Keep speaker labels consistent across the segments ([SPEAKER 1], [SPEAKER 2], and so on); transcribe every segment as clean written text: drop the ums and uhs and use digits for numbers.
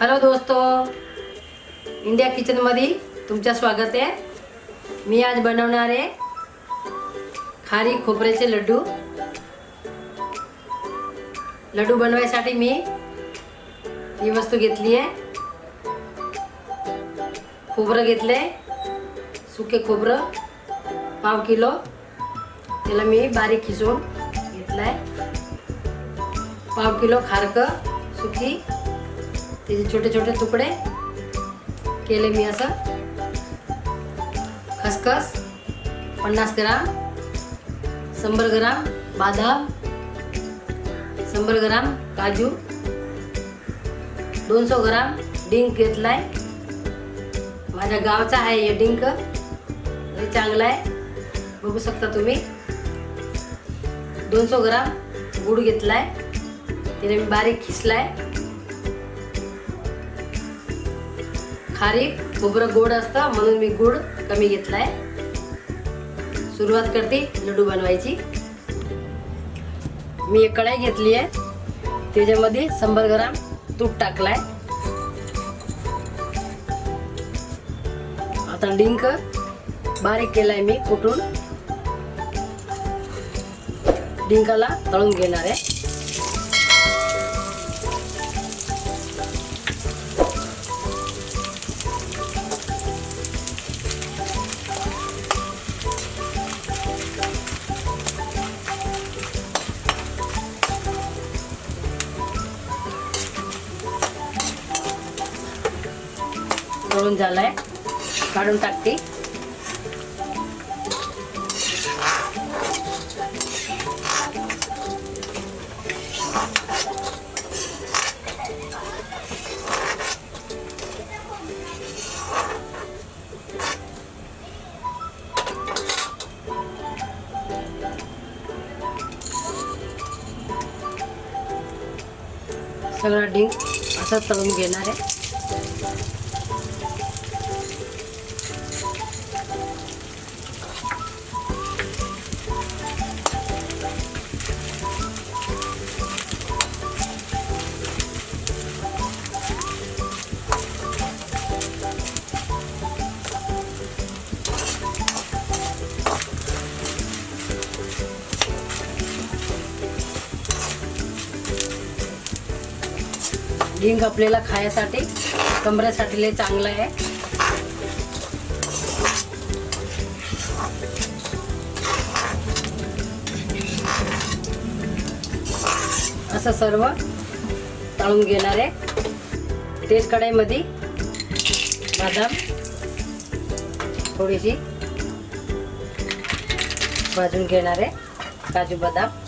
[SPEAKER 1] Hello दोस्तों, India kitchen मध्ये तुमचं स्वागत आहे। मी आज बनवणार आहे खारी खोबऱ्याचे लड्डू। लड्डू बनवायसाठी मी ही वस्तू घेतली आहे। खोबरं घेतले, सुके खोबरं पाव किलो, त्याला मी बारीक खिसून घेतलाय। पाव किलो खारकं सुकी, त्याचे छोटे छोटे तुकडे केले मी असं। खसखस 50 ग्राम, 100 ग्राम बदाम, 100 ग्राम काजू, 200 ग्राम डिंक घेतलाय। माझ्या गावचा आहे हे डिंक, लय चांगला आहे, बघू शकता तुम्ही। 200 ग्राम गुळ घेतलाय, त्याने मी बारीक खिसलाय। खारी खोबरं गोड असतं म्हणून मी गुळ कमी घेतलाय। सुरुवात करते लड्डू बनवायची। मी एक कढाई घेतली आहे, त्याच्यामध्ये 100 ग्राम तूप टाकलाय। आता डिंक बारीक केलाय मी कुटून, डिंकाला तळून घेणार आहे। तळून झालाय, काढून टाकते। सगळा डिंक असं तळून घेणार आहे। डिंक आपल्याला खाण्यासाठी कमरेसाठी लय चांगलं आहे। असं सर्व तळून घेणार आहे। तेच कढईमध्ये बदाम थोडीशी भाजून घेणार आहे, काजू बदाम।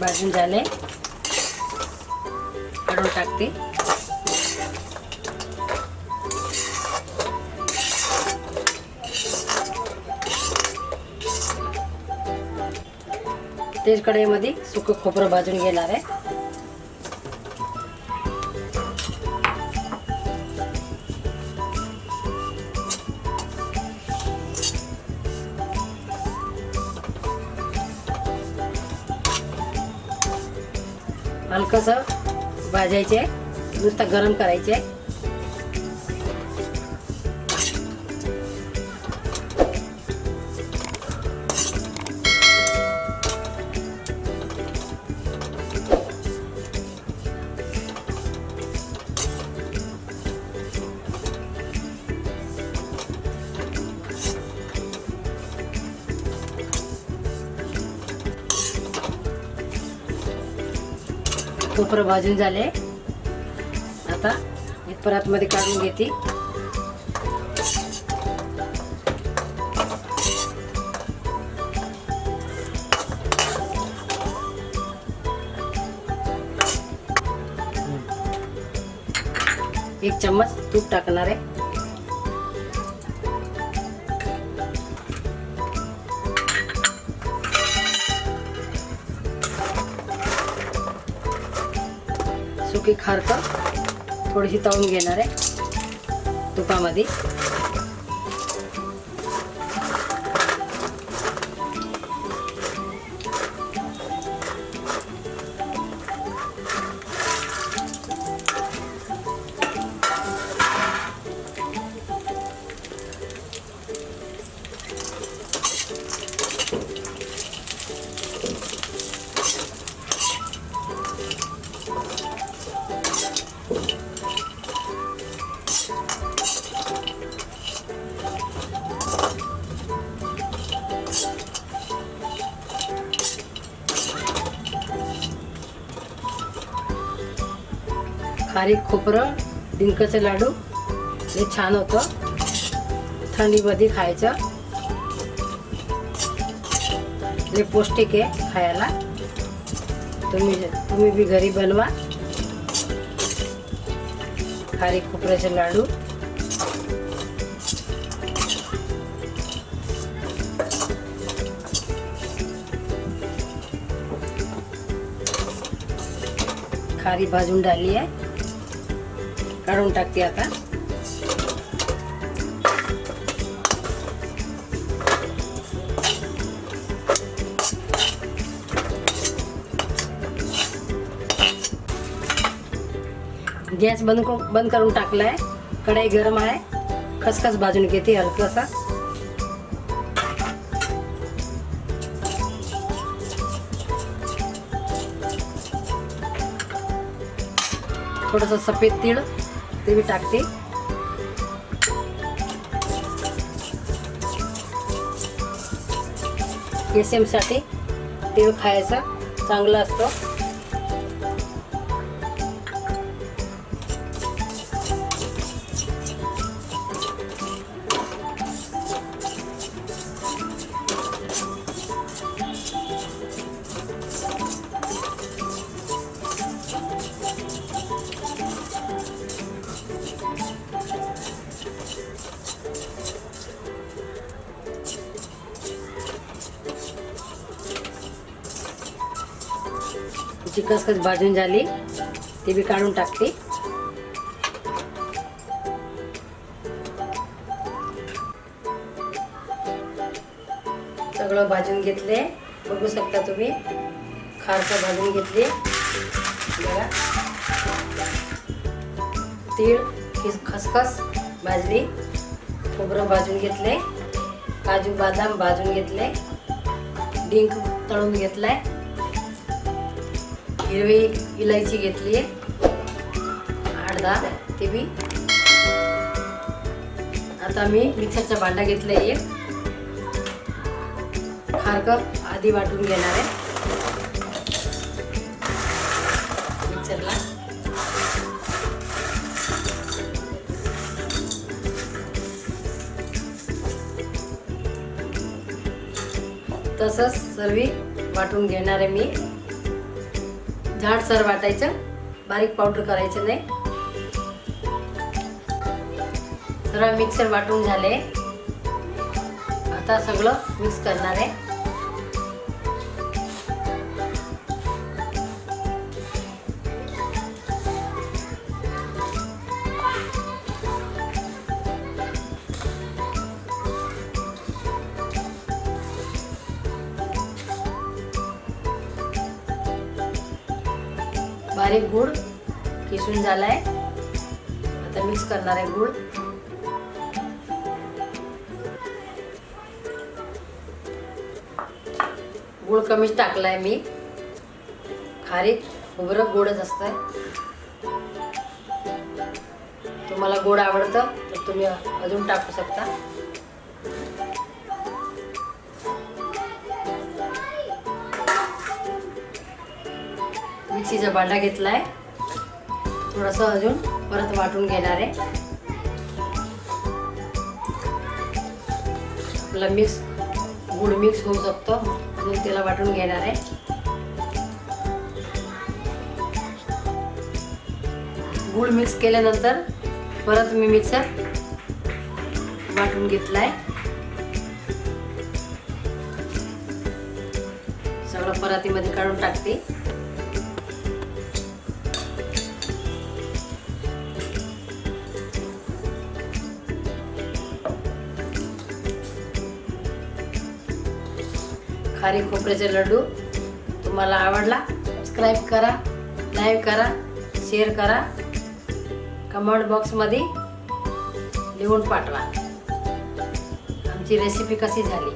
[SPEAKER 1] भाजून झाले, काढून टाकते। तेच कढईमध्ये सुकं खोबरं भाजून घेणार आहे। हलकसं भाजायचे, नुसतं गरम करायचे। खोबरं भाजून झाले. आता एक परातमध्ये काढून घेते. एक चम्मच तूप टाकणार आहे. सुकी खारक थोडीशी तळून घेणार आहे तुपामध्ये. खारी खोबरं डिंकाचं लाडू हे छान होतं थंडीमध्ये खायचं. हे पौष्टिक आहे खायला. तुम्ही बी घरी बनवा खारी खोबऱ्याचे लाडू. खारी भाजून डाली आहे, काढून टाकते आता. गॅस बंद करून टाकलाय. कढई गरम आहे. खसखस भाजून घेते हलकासा. थोडंसं सफेद तीळ ते भी टाकते. केसमसाठी तीळ खायचं चांगलं असतं. जी खसखस भाजून झाली ती बी काढून टाकते. सगळं भाजून घेतले. बघू शकता तुम्ही खारक भाजून घेतले. बघा तीळ खसखस भाजली. खोबरं भाजून घेतले. काजू बदाम भाजून घेतले. डिंक तळून घेतलाय. हिरवी इलायची घेतली आहे 8-10 ते बी. आता मी मिक्सरचा भांडा घेतला एक. खारक आधी वाटून घेणार आहे मिक्सरला. तसंच सर्व वाटून घेणार आहे मी. झाडसर वाटायचं, बारीक पावडर करायचं नाही. सर्व मिक्सर वाटून झाले. आता सगळं मिक्स करणार आहे. बारीक गुळ किसून झालाय. आता मिक्स करणार आहे गुळ. गुळ कमीच टाकलाय मी. खारी खोबरं गोडच असतं. तुम्हाला गोड आवडतं तर तुम्ही अजून टाकू शकता. मिक्सीचा भांडा घेतलाय, थोडंसं अजून परत वाटून घेणार आहे. आपला गुळ मिक्स होऊ शकतो म्हणून त्याला वाटून घेणार आहे. गुळ मिक्स केल्यानंतर परत मी मिक्सर वाटून घेतलाय. सगळं परातीमध्ये काढून टाकते. खारी खोबऱ्याचे लाडू तुम्हाला आवडला, सबस्क्राईब करा, लाईक करा, शेअर करा, कमेंट बॉक्समध्ये लिहून पाठवा आमची रेसिपी कशी झाली.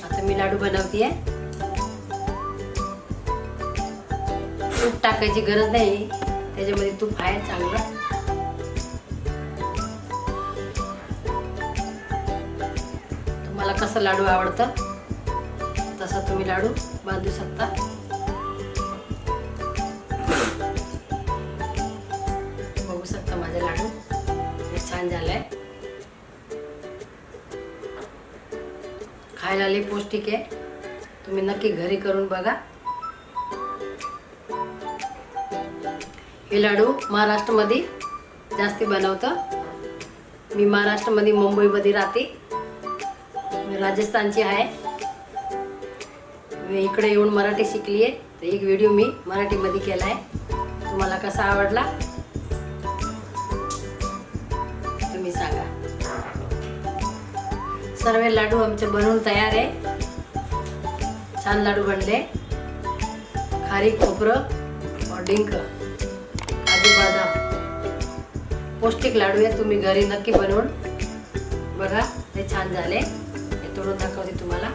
[SPEAKER 1] आता मी लाडू बनवते. तूप टाकायची गरज नाही, त्याच्यामध्ये तूप आहे चांगलं. तुम्हाला कसं लाडू आवडतं तसा तुम्ही लाडू बांधू शकता. बघू शकता माझे लाडू हे छान झालंय. खायला लई पौष्टिक आहे. तुम्ही नक्की घरी करून बघा. हे लाडू महाराष्ट्रामध्ये जास्ती बनवतं. मी महाराष्ट्रामध्ये मुंबईमध्ये राहते. मी राजस्थानची आहे. मी इकडे येऊन मराठी शिकली आहे, तर एक व्हिडिओ मी मराठीमध्ये केला आहे. तुम्हाला कसा आवडला तुम्ही सांगा. सर्व लाडू आमचे बनवून तयार आहे. छान लाडू बनले. खारी खोबरं और डिंक काजू बदाम पौष्टिक लाडू आहे. तुम्ही घरी नक्की बनवून बघा. ते छान झाले. हे तोडून दाखवते तुम्हाला.